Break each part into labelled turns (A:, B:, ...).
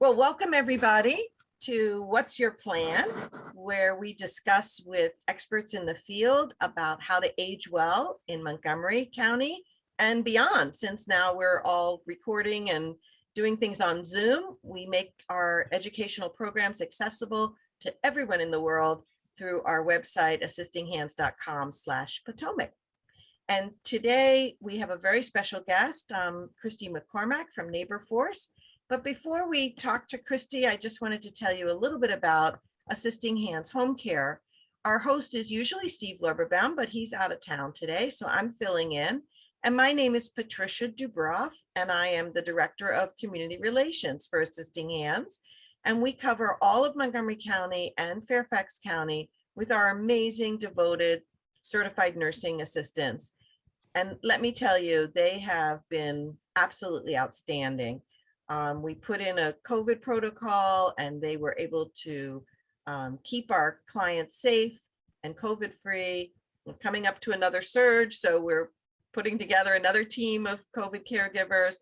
A: Well, welcome everybody to What's Your Plan, where we discuss with experts in the field about how to age well in Montgomery County and beyond. Since now we're all recording and doing things on Zoom, we make our educational programs accessible to everyone in the world through our website, assistinghands.com/Potomac. And today we have a very special guest, Christy Maccormack from Nabor Force. But before we talk to Christy, I just wanted to tell you a little bit about Assisting Hands Home Care. Our host is usually Steve Loberbaum, but he's out of town today, so I'm filling in. And my name is Patricia Dubroff, and I am the Director of Community Relations for Assisting Hands. And we cover all of Montgomery County and Fairfax County with our amazing, devoted, certified nursing assistants. And let me tell you, they have been absolutely outstanding. We put in a COVID protocol and they were able to keep our clients safe and COVID free. We're coming up to another surge, so we're putting together another team of COVID caregivers.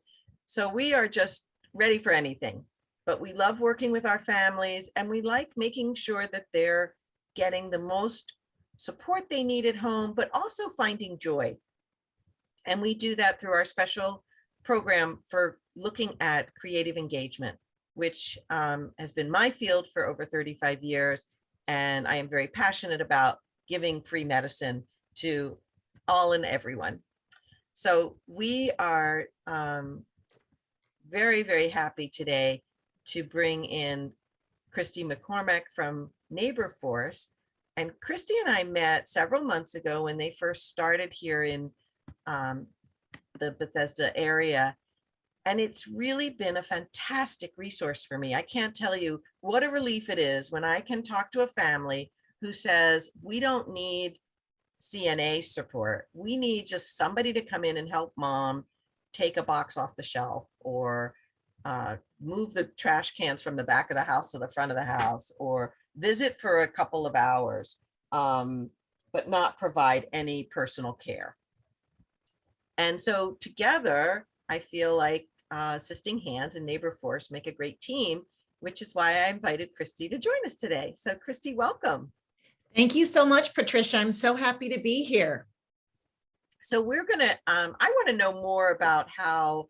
A: So we are just ready for anything, but we love working with our families and we like making sure that they're getting the most support they need at home, but also finding joy. And we do that through our special program for looking at creative engagement, which has been my field for over 35 years. And I am very passionate about giving free medicine to all and everyone. So we are very, very happy today to bring in Christy Maccormack from Nabor Force. And Christy and I met several months ago when they first started here in the Bethesda area. And it's really been a fantastic resource for me. I can't tell you what a relief it is when I can talk to a family who says, we don't need CNA support. We need just somebody to come in and help mom take a box off the shelf, or move the trash cans from the back of the house to the front of the house, or visit for a couple of hours, but not provide any personal care. And so together, I feel like Assisting Hands and Nabor Force make a great team, which is why I invited Christy to join us today. So Christy, welcome.
B: Thank you so much, Patricia. I'm so happy to be here.
A: So we're gonna, I want to know more about how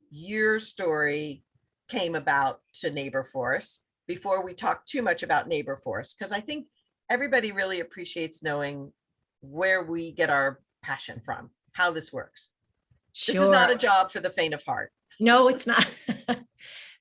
A: your story came about to Nabor Force before we talk too much about Nabor Force, because I think everybody really appreciates knowing where we get our passion from, how this works.
B: Sure.
A: This is not a job for the faint of heart.
B: No, it's not.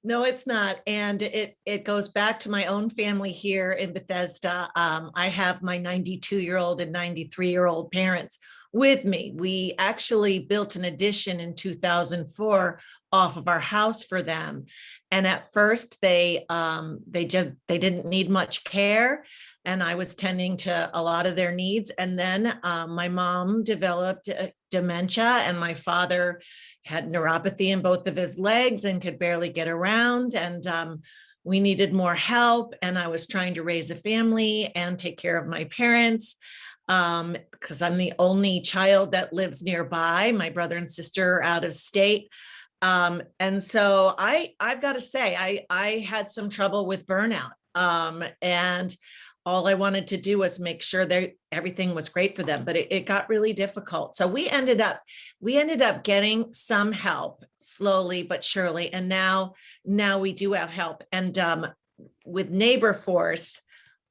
B: No, it's not. And it goes back to my own family here in Bethesda. I have my 92-year-old and 93-year-old parents with me. We actually built an addition in 2004 off of our house for them. And at first they didn't need much care, and I was tending to a lot of their needs. And then my mom developed dementia, and my father had neuropathy in both of his legs and could barely get around. And we needed more help. And I was trying to raise a family and take care of my parents, because I'm the only child that lives nearby. My brother and sister are out of state. And so I've got to say, I had some trouble with burnout. And all I wanted to do was make sure that everything was great for them, but it got really difficult. So we ended up getting some help slowly but surely. And now we do have help. And with Nabor Force,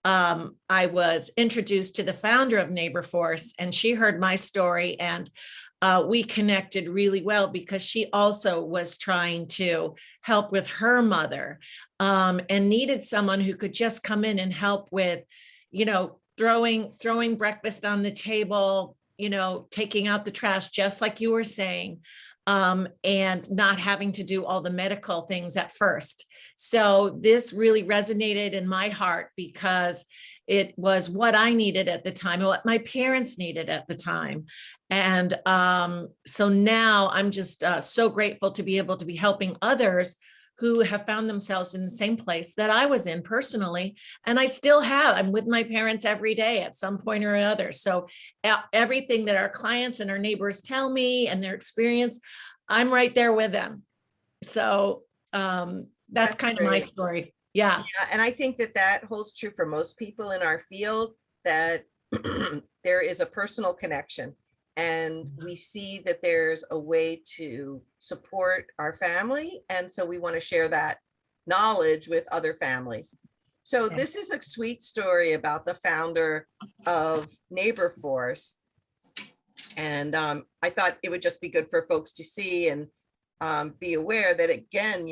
B: I was introduced to the founder of Nabor Force, and she heard my story, and we connected really well because she also was trying to help with her mother, and needed someone who could just come in and help with, throwing breakfast on the table, taking out the trash, just like you were saying, and not having to do all the medical things at first. So this really resonated in my heart because it was what I needed at the time and what my parents needed at the time. And so now I'm just so grateful to be able to be helping others who have found themselves in the same place that I was in personally. And I still have. I'm with my parents every day at some point or another. So everything that our clients and our neighbors tell me and their experience, I'm right there with them. So That's
A: That's
B: kind of my
A: great.
B: story. Yeah.
A: Yeah, and I think that that holds true for most people in our field, that there is a personal connection. And we see that there's a way to support our family. And so we want to share that knowledge with other families. So
B: Yeah.
A: this is a sweet story about the founder of Nabor Force. And I thought it would just be good for folks to see and be aware that, again,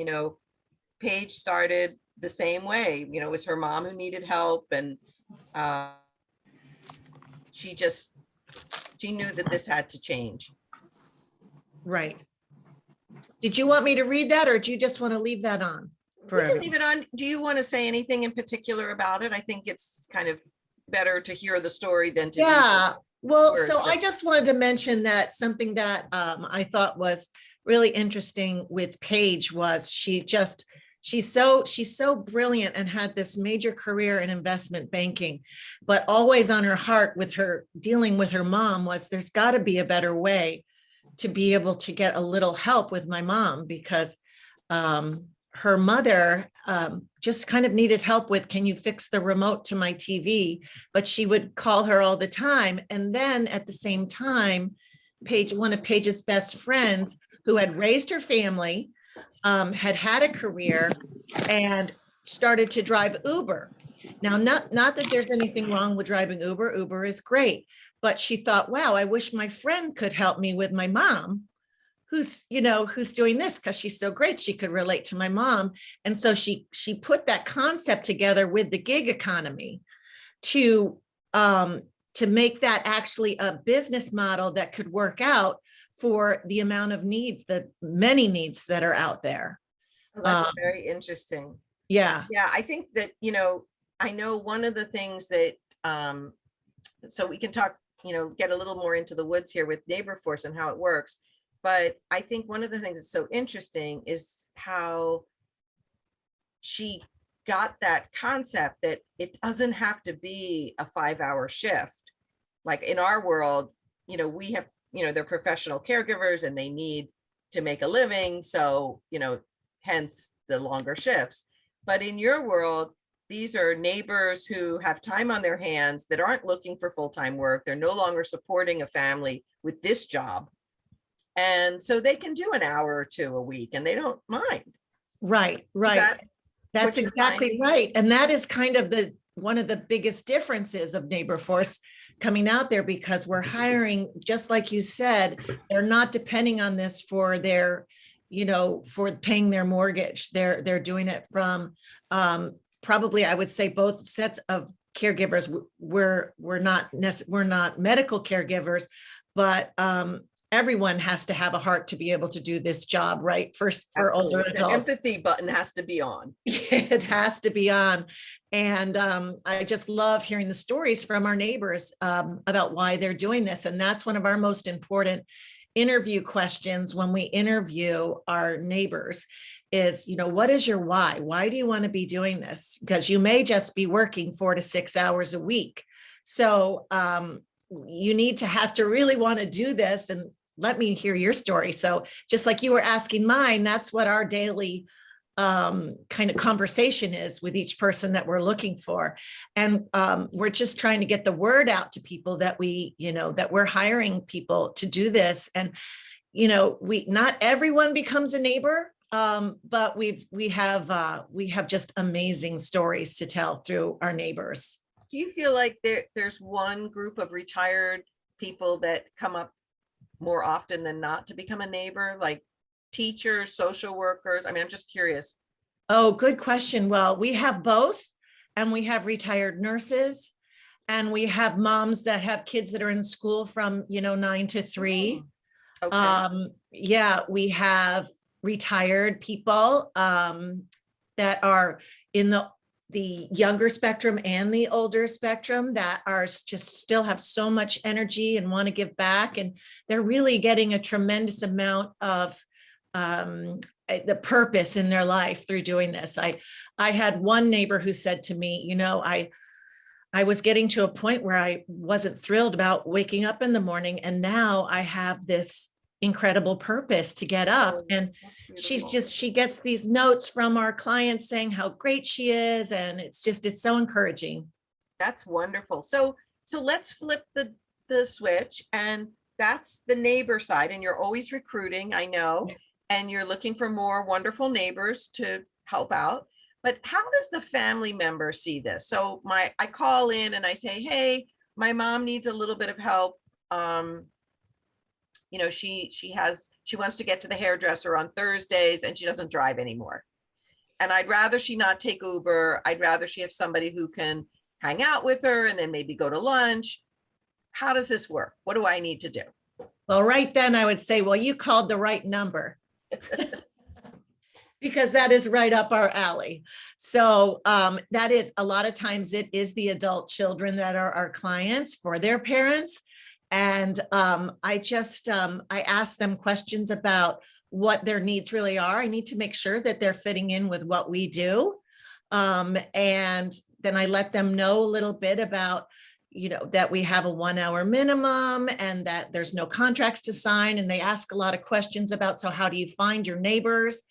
A: Paige started the same way. It was her mom who needed help, and uh, she knew that this had to change.
B: Right. Did you want me to read that, or do you just want to leave that on for
A: We can
B: everyone?
A: leave it on. Do you want to say anything in particular about it? I think it's kind of better to hear the story than to read
B: Yeah. Well,
A: words.
B: so I just wanted to mention that something that I thought was really interesting with Paige was she's so brilliant and had this major career in investment banking, but always on her heart with her dealing with her mom was there's got to be a better way to be able to get a little help with my mom, because her mother just kind of needed help with, can you fix the remote to my TV? But she would call her all the time. And then at the same time, one of Paige's best friends who had raised her family, had a career and started to drive Uber. Now, not that there's anything wrong with driving Uber. Uber is great. But she thought, wow, I wish my friend could help me with my mom, who's doing this, because she's so great. She could relate to my mom. And so she put that concept together with the gig economy to make that actually a business model that could work out for the amount of needs, the many needs that are out there.
A: Oh, that's very interesting.
B: Yeah.
A: Yeah, I think that, I know one of the things that, so we can talk, get a little more into the woods here with Nabor Force and how it works. But I think one of the things that's so interesting is how she got that concept that it doesn't have to be a 5-hour shift. Like in our world, we have, they're professional caregivers and they need to make a living. So, hence the longer shifts. But in your world, these are neighbors who have time on their hands that aren't looking for full-time work. They're no longer supporting a family with this job. And so they can do an hour or two a week and they don't mind.
B: Right. That's exactly right. And that is kind of one of the biggest differences of Nabor Force coming out there, because we're hiring, just like you said, they're not depending on this for their, for paying their mortgage. They're doing it from probably, I would say, both sets of caregivers. We're not medical caregivers, but everyone has to have a heart to be able to do this job, right? First, for
A: Absolutely.
B: older adults.
A: The empathy button has to be on.
B: It has to be on. And I just love hearing the stories from our neighbors about why they're doing this. And that's one of our most important interview questions when we interview our neighbors is, what is your why? Why do you want to be doing this? Because you may just be working 4 to 6 hours a week. So you need to have to really want to do this. And let me hear your story. So just like you were asking mine, that's what our daily kind of conversation is with each person that we're looking for. And we're just trying to get the word out to people that that we're hiring people to do this. And, not everyone becomes a neighbor, but we have just amazing stories to tell through our neighbors.
A: Do you feel like there's one group of retired people that come up more often than not to become a neighbor, like teachers, social workers? I'm just curious.
B: Oh, good question. Well, we have both, and we have retired nurses, and we have moms that have kids that are in school from 9 to 3.
A: Okay.
B: Yeah, we have retired people that are in the younger spectrum and the older spectrum that are just still have so much energy and want to give back. And they're really getting a tremendous amount of the purpose in their life through doing this. I had one neighbor who said to me, I was getting to a point where I wasn't thrilled about waking up in the morning. And now I have this incredible purpose to get up.
A: Oh,
B: And
A: that's beautiful.
B: she gets these notes from our clients saying how great she is. And it's so encouraging.
A: That's wonderful. So let's flip the switch, and that's the neighbor side, and you're always recruiting, I know, and you're looking for more wonderful neighbors to help out. But how does the family member see this? So I call in and I say, hey, my mom needs a little bit of help. She wants to get to the hairdresser on Thursdays and she doesn't drive anymore. And I'd rather she not take Uber. I'd rather she have somebody who can hang out with her and then maybe go to lunch. How does this work? What do I need to do?
B: Well, right then I would say, well, you called the right number. Because that is right up our alley. So that is, a lot of times it is the adult children that are our clients for their parents. And I ask them questions about what their needs really are. I need to make sure that they're fitting in with what we do. And then I let them know a little bit about, that we have a 1 hour minimum and that there's no contracts to sign. And they ask a lot of questions about, so how do you find your neighbors?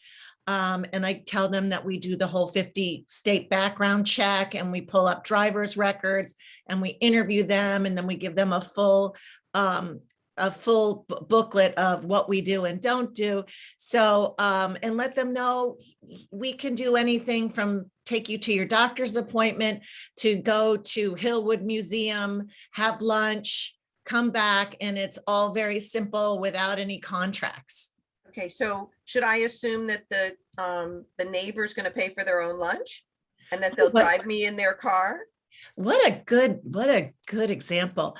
B: And I tell them that we do the whole 50 state background check, and we pull up driver's records and we interview them, and then we give them a full booklet of what we do and don't do. So, and let them know we can do anything from take you to your doctor's appointment to go to Hillwood Museum, have lunch, come back, and it's all very simple without any contracts.
A: Okay, so should I assume that the neighbor's going to pay for their own lunch and that they'll drive me in their car?
B: What a good example.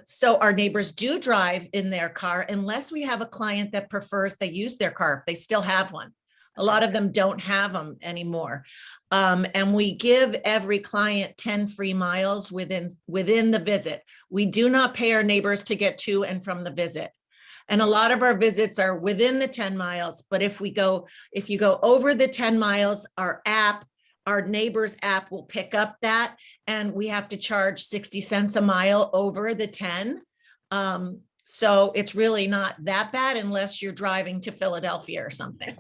B: So our neighbors do drive in their car unless we have a client that prefers they use their car if they still have one. A lot of them don't have them anymore. And we give every client 10 free miles within the visit. We do not pay our neighbors to get to and from the visit. And a lot of our visits are within the 10 miles. But if you go over the 10 miles, our neighbor's app will pick up that, and we have to charge 60 cents a mile over the 10. So it's really not that bad unless you're driving to Philadelphia or something.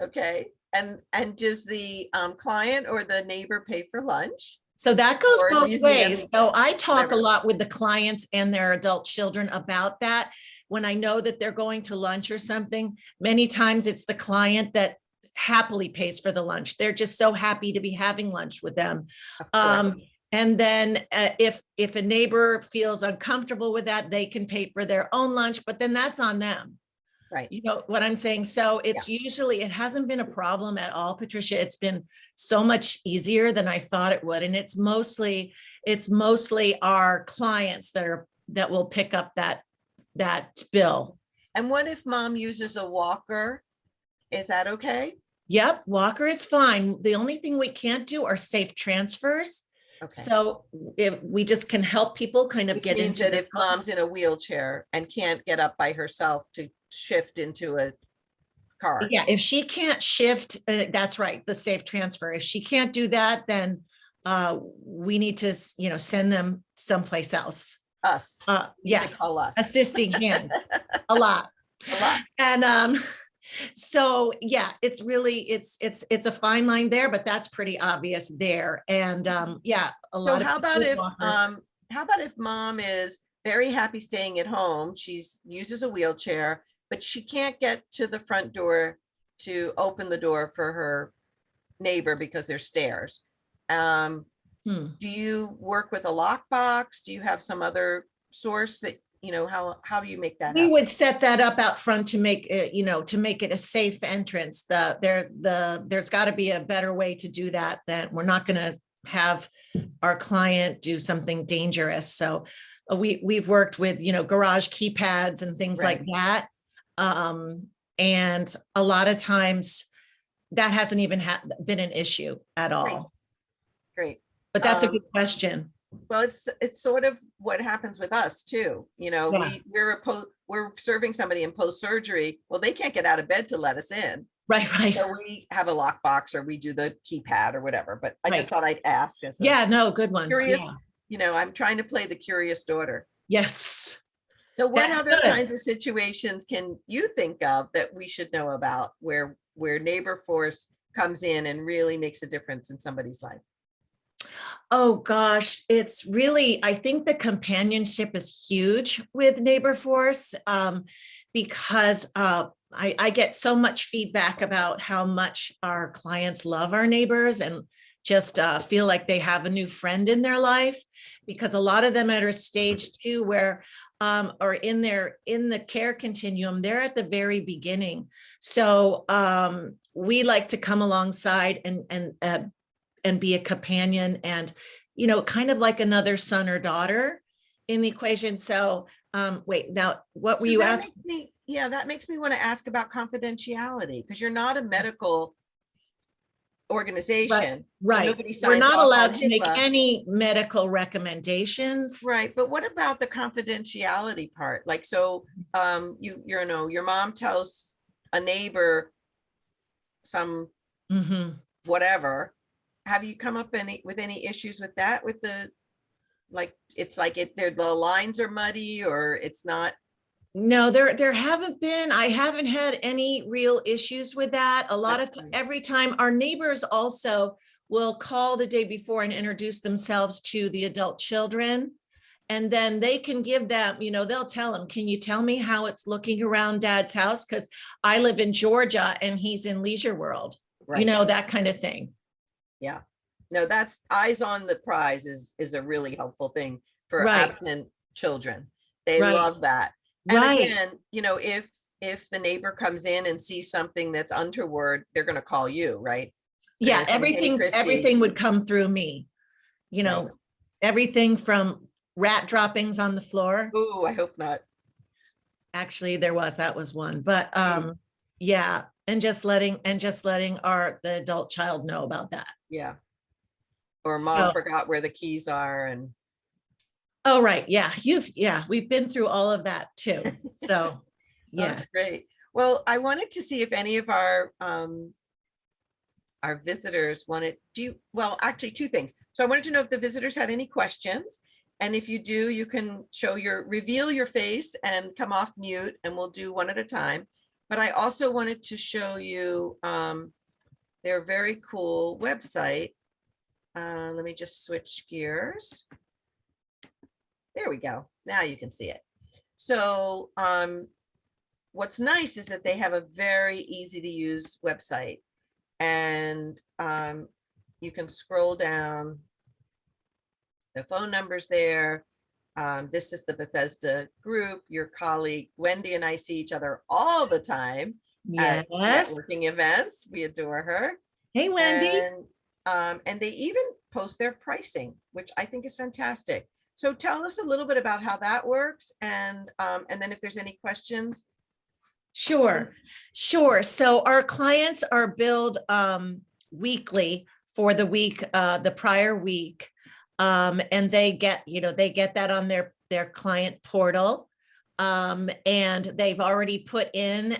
A: Okay. And does the client or the neighbor pay for lunch?
B: So that goes
A: Or
B: both
A: museum,
B: ways. So I talk
A: whatever.
B: a lot with the clients and their adult children about that. When I know that they're going to lunch or something, many times it's the client that happily pays for the lunch. They're just so happy to be having lunch with them.
A: Of course.
B: And then if a neighbor feels uncomfortable with that, they can pay for their own lunch, but then that's on them.
A: Right.
B: You know what I'm saying? So it's usually, it hasn't been a problem at all, Patricia. It's been so much easier than I thought it would. And it's mostly our clients that will pick up that bill.
A: And what if mom uses a walker? Is that okay?
B: Yep, walker is fine. The only thing we can't do are safe transfers.
A: Okay.
B: So if we just can help people kind of
A: Which
B: get
A: means
B: into
A: that
B: the
A: if mom's in a wheelchair and can't get up by herself to shift into a car.
B: Yeah, if she can't shift, that's right, the safe transfer. If she can't do that, then we need to, send them someplace else.
A: Us.
B: Yes,
A: call us.
B: assisting hands, a lot. And so yeah, it's really, it's a fine line there, but that's pretty obvious there. And yeah,
A: So how about if mom is very happy staying at home, uses a wheelchair, but she can't get to the front door to open the door for her neighbor because there's stairs. Do you work with a lockbox? Do you have some other source that, how do you make that
B: We
A: happen?
B: would set that up out front to make it, a safe entrance. There's got to be a better way to do that. That we're not going to have our client do something dangerous. So we've worked with, garage keypads and things like that. And a lot of times that hasn't even been an issue at all.
A: Great.
B: But that's a good question.
A: Well, it's sort of what happens with us too. We're serving somebody in post-surgery. Well, they can't get out of bed to let us in.
B: Right.
A: So we have a lockbox or we do the keypad or whatever, but I just thought I'd ask.
B: Yeah, no, good one.
A: Curious, I'm trying to play the curious daughter.
B: Yes.
A: So what
B: That's
A: other
B: good.
A: kinds of situations can you think of that we should know about where Nabor Force comes in and really makes a difference in somebody's life?
B: Oh gosh, it's really, I think the companionship is huge with Neighbor Force, because I get so much feedback about how much our clients love our neighbors and just feel like they have a new friend in their life, because a lot of them at a stage too where or in the care continuum, they're at the very beginning. So we like to come alongside and be a companion and, kind of like another son or daughter in the equation. So, wait, now what were
A: So
B: you
A: that
B: asking?
A: makes me, yeah, that makes me want to ask about confidentiality because you're not a medical
B: Right,
A: organization. So
B: right.
A: nobody
B: We're
A: signs
B: not
A: off on
B: allowed to make
A: HIPAA.
B: any medical recommendations.
A: Right. But what about the confidentiality part? Like, so you know, your mom tells a neighbor some
B: Mhm.
A: whatever. Have you come up with any issues with that with the like it's like the lines are muddy or it's not.
B: No, there haven't been. I haven't had any real issues with that. A lot
A: That's
B: of
A: great.
B: every time our neighbors also will call the day before and introduce themselves to the adult children. And then they can give them, they'll tell them, can you tell me how it's looking around dad's house? Because I live in Georgia and he's in Leisure World,
A: Right.
B: that kind of thing.
A: Yeah. No, that's eyes on the prize is a really helpful thing for
B: Right,
A: absent children. They
B: right,
A: love that. And
B: right.
A: again, if the neighbor comes in and sees something that's untoward, they're going to call you, right? They're
B: Yeah,
A: going to say, "Hey, Christy."
B: everything would come through me, you
A: Right.
B: know, everything from rat droppings on the floor.
A: Oh, I hope not.
B: Actually, that was one, but
A: Mm,
B: yeah, and just letting the adult child know about that.
A: yeah. Or mom
B: So,
A: forgot where the keys are and
B: oh, right. Yeah. We've been through all of that too. So,
A: oh,
B: yeah.
A: that's great. Well, I wanted to see if any of our visitors wanted, well, actually two things. So I wanted to know if the visitors had any questions. And if you do, you can reveal your face and come off mute and we'll do one at a time. But I also wanted to show you their very cool website. Let me just switch gears. There we go. Now you can see it. So what's nice is that they have a very easy to use website. And you can scroll down. The phone number's there. This is the Bethesda group. Your colleague Wendy and I see each other all the time at
B: Yes.
A: networking events. We adore her.
B: Hey, Wendy.
A: And they even post their pricing, which I think is fantastic. So tell us a little bit about how that works, and then if there's any questions.
B: Sure. Sure. So our clients are billed weekly for the week, the prior week. And they get that on their client portal. And they've already put in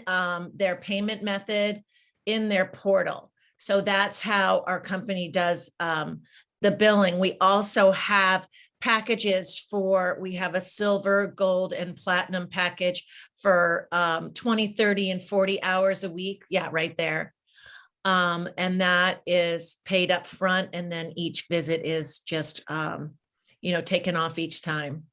B: their payment method in their portal. So that's how our company does the billing. We also have packages we have a silver, gold, and platinum package for 20, 30, and 40 hours a week. Yeah, right there. And that is paid up front, and then each visit is just taken off each time.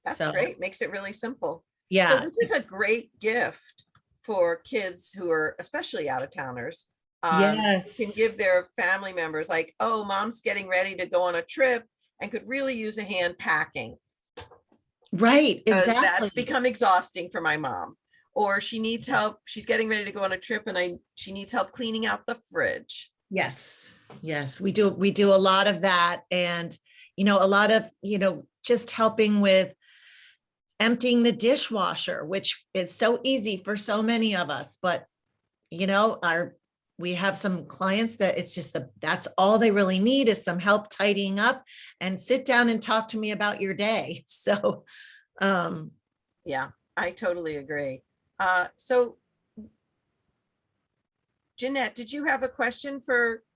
A: That's
B: So
A: great. Makes it really simple. So
B: yeah,
A: this is a great gift for kids who are especially out of towners. Can
B: yes,
A: give their family members like, oh, mom's getting ready to go on a trip and could really use a hand packing
B: right,
A: because that's
B: exactly.
A: become exhausting for my mom. Or she needs help. She's getting ready to go on a trip and she needs help cleaning out the fridge.
B: Yes, yes, we do a lot of that, and a lot of just helping with emptying the dishwasher, which is so easy for so many of us, but we have some clients that it's just that's all they really need is some help tidying up, and sit down and talk to me about your day. So
A: Yeah, I totally agree. So Jeanette, did you have a question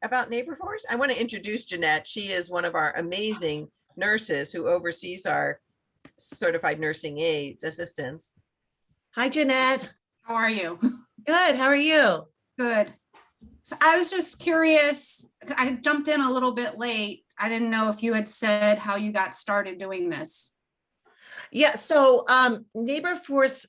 A: about Neighbor Force? I want to introduce Jeanette. She is one of our amazing nurses who oversees our certified nursing aides, assistants.
B: Hi, Jeanette.
C: How are you?
B: Good. How are you?
C: Good. So I was just curious, I jumped in a little bit late. I didn't know if you had said how you got started doing this.
B: Yeah. So Nabor Force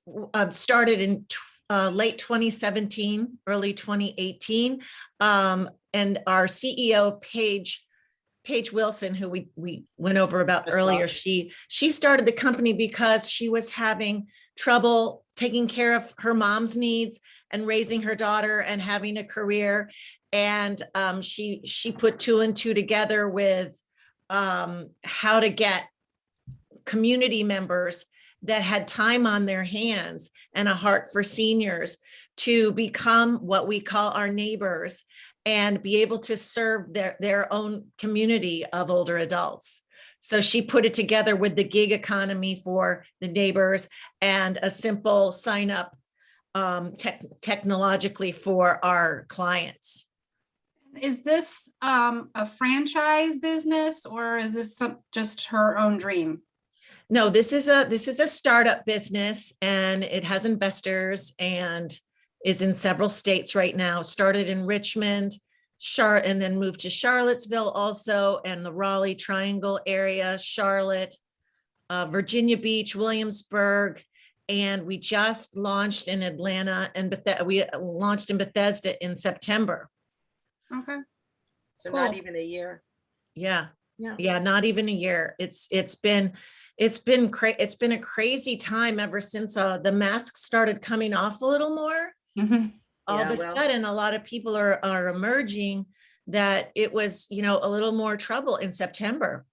B: started in late 2017, early 2018. And our CEO, Paige Wilson, who we went over about
A: That's
B: earlier,
A: awesome.
B: she started the company because she was having trouble taking care of her mom's needs and raising her daughter and having a career. And she put two and two together with how to get community members that had time on their hands and a heart for seniors to become what we call our neighbors and be able to serve their own community of older adults. So she put it together with the gig economy for the neighbors and a simple sign up technologically for our clients.
C: Is this a franchise business or is this just her own dream?
B: No, this is a startup business and it has investors and is in several states right now. Started in Richmond, and then moved to Charlottesville also, and the Raleigh Triangle area, Charlotte, Virginia Beach, Williamsburg, and we just launched in Atlanta and we launched in Bethesda in September.
C: Okay.
A: So
C: Cool.
A: not even a year.
B: Yeah.
A: Yeah.
B: Yeah, not even a year. It's been a crazy time ever since the masks started coming off a little more.
C: Mhm.
B: All
A: Yeah,
B: of a
A: well.
B: sudden, a lot of people are emerging that it was, a little more trouble in September,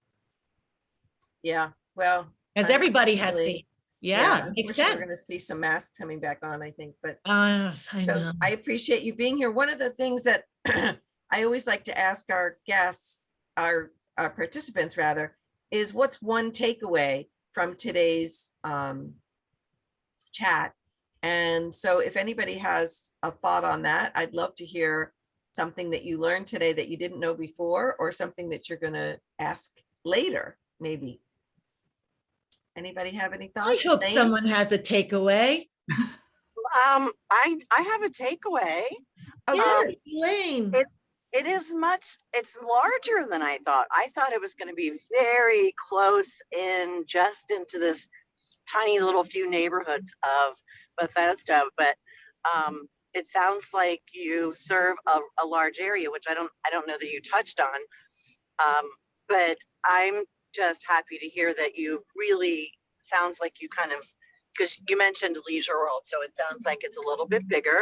A: Yeah, well.
B: as everybody has
A: unfortunately-
B: seen. Yeah, makes
A: unfortunately, we're going to
B: sense.
A: see some masks coming back on, I think, but
B: I
A: so
B: know.
A: I appreciate you being here. One of the things that I always like to ask our guests, our participants rather, is what's one takeaway from today's chat? And so if anybody has a thought on that, I'd love to hear something that you learned today that you didn't know before, or something that you're going to ask later, maybe. Anybody have any
B: I
A: thoughts?
B: hope
A: Elaine?
B: someone has a takeaway.
D: I have a takeaway.
B: Yeah,
D: Um,
B: Elaine.
D: it's larger than I thought. I thought it was going to be very close in just into this tiny little few neighborhoods of Bethesda, but it sounds like you serve a large area, which I don't know that you touched on. But I'm just happy to hear that you really sounds like you kind of, because you mentioned Leisure World, so it sounds like it's a little bit bigger.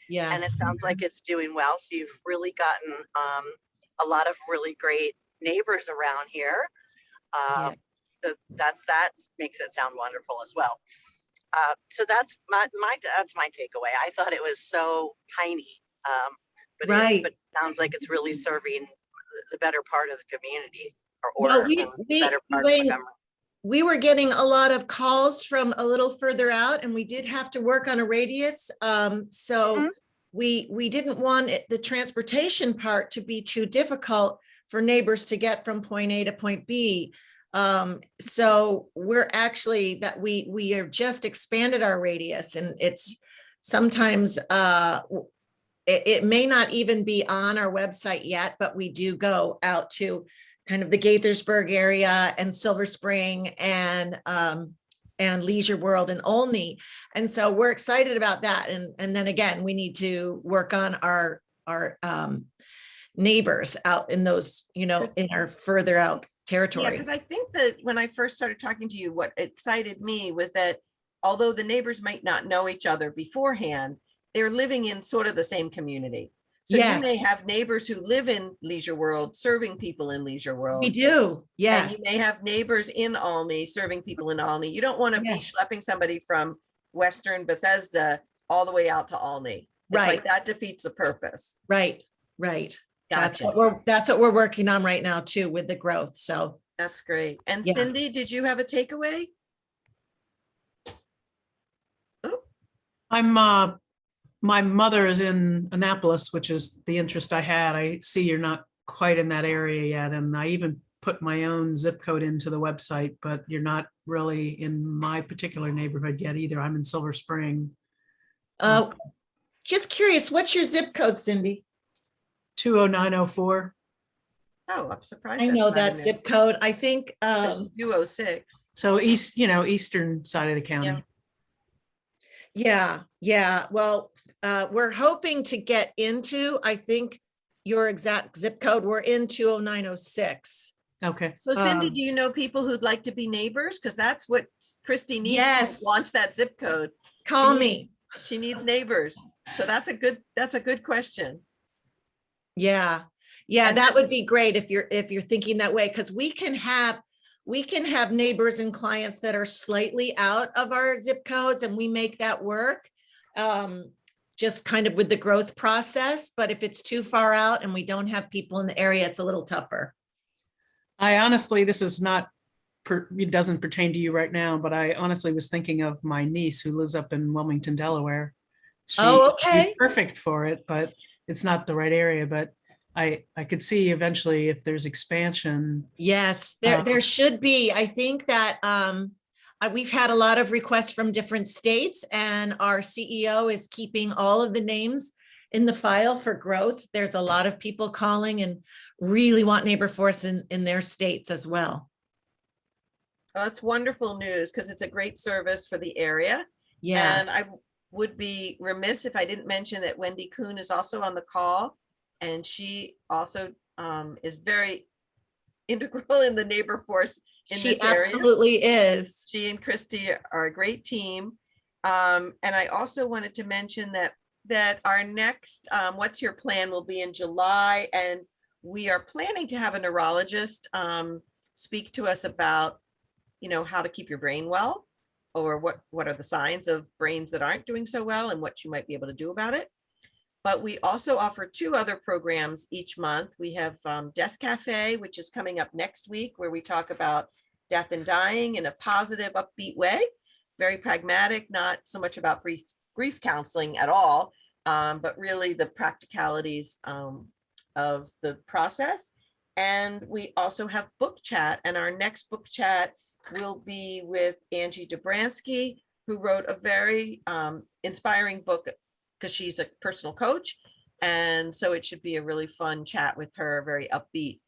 D: And it
B: Yes.
D: sounds like it's doing well. So you've really gotten a lot of really great neighbors around here.
B: Yeah.
D: So that makes it sound wonderful as well. So that's my takeaway. I thought it was so tiny,
B: Right.
D: but it sounds like it's really serving the better part of the community, or
B: Well,
D: the better part of
B: Elaine,
D: Montgomery.
B: we were getting a lot of calls from a little further out and we did have to work on a radius. So
D: Mhm.
B: we didn't want the transportation part to be too difficult for neighbors to get from point A to point B. So we're actually we have just expanded our radius, and it's sometimes it may not even be on our website yet, but we do go out to kind of the Gaithersburg area and Silver Spring and Leisure World and Olney. And so we're excited about that. And then again, we need to work on our neighbors out in those, in our further out
A: Yeah,
B: territory.
A: because I think that when I first started talking to you, what excited me was that although the neighbors might not know each other beforehand, they're living in sort of the same community. So you may
B: Yes.
A: have neighbors who live in Leisure World, serving people in Leisure World.
B: We do.
A: And
B: Yes.
A: you may have neighbors in Olney, serving people in Olney. You don't want to be
B: Yes.
A: schlepping somebody from Western Bethesda all the way out to Olney. It's
B: Right.
A: like that defeats the purpose.
B: Right. Right.
A: Gotcha.
B: That's what we're working on right now too, with the growth. So
A: That's great. And
B: Yeah.
A: Cindy, did you have a takeaway?
E: My mother is in Annapolis, which is the interest I had. I see you're not quite in that area yet. And I even put my own zip code into the website, but you're not really in my particular neighborhood yet either. I'm in Silver Spring,
B: Uh, just curious, what's your zip code, Cindy?
E: 20904.
A: Oh, I'm surprised.
B: I
A: that's
B: know
A: not
B: that
A: in there.
B: zip code. I think,
A: There's 206.
E: So eastern side of the county.
B: yeah. Well, we're hoping to get into, I think, your exact zip code. We're in 20906.
E: Okay.
A: So Cindy,
B: Um,
A: do you know people who'd like to be neighbors? Because that's what Christy needs to
B: Yes.
A: launch that zip code.
B: Call
A: needs-
B: me.
A: She needs neighbors. So that's a good question.
B: Yeah,
A: And
B: that would be great if you're thinking that way, because we can have neighbors and clients that are slightly out of our zip codes, and we make that work. Just kind of with the growth process, but if it's too far out and we don't have people in the area, it's a little tougher.
E: I honestly, this is not, it doesn't pertain to you right now, but I honestly was thinking of my niece who lives up in Wilmington, Delaware.
B: Oh, okay.
E: She's perfect for it, but it's not the right area. But I could see eventually if there's expansion.
B: Yes, there should be. I think that we've had a lot of requests from different states, and our CEO is keeping all of the names in the file for growth. There's a lot of people calling and really want Nabor Force in their states as well.
A: Oh, that's wonderful news because it's a great service for the area.
B: Yeah.
A: And I would be remiss if I didn't mention that Wendy Kuhn is also on the call. And she also is very integral in the Nabor Force in
B: She
A: this area.
B: absolutely is.
A: She and Christy are a great team. And I also wanted to mention that our next What's Your Plan will be in July. And we are planning to have a neurologist speak to us about, how to keep your brain well, or what are the signs of brains that aren't doing so well and what you might be able to do about it. But we also offer 2 other programs each month. We have Death Cafe, which is coming up next week, where we talk about death and dying in a positive, upbeat way, very pragmatic, not so much about grief counseling at all, but really the practicalities of the process. And we also have book chat, and our next book chat will be with Angie Dobransky, who wrote a very inspiring book because she's a personal coach. And so it should be a really fun chat with her, very upbeat.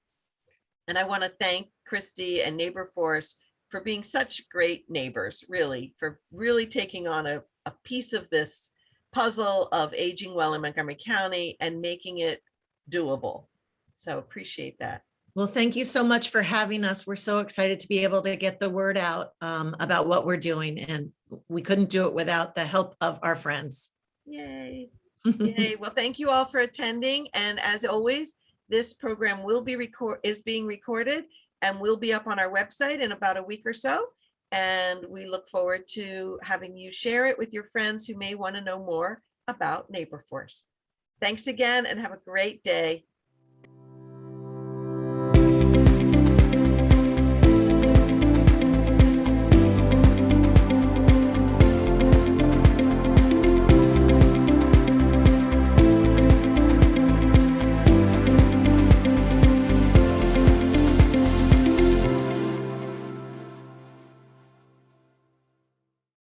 A: And I want to thank Christy and Nabor Force for being such great neighbors, really, for really taking on a piece of this puzzle of aging well in Montgomery County and making it doable. So appreciate that.
B: Well, thank you so much for having us. We're so excited to be able to get the word out about what we're doing, and we couldn't do it without the help of our friends.
A: Yay. Yay. Well, thank you all for attending. And as always, this program is being recorded and will be up on our website in about a week or so. And we look forward to having you share it with your friends who may want to know more about Nabor Force. Thanks again and have a great day.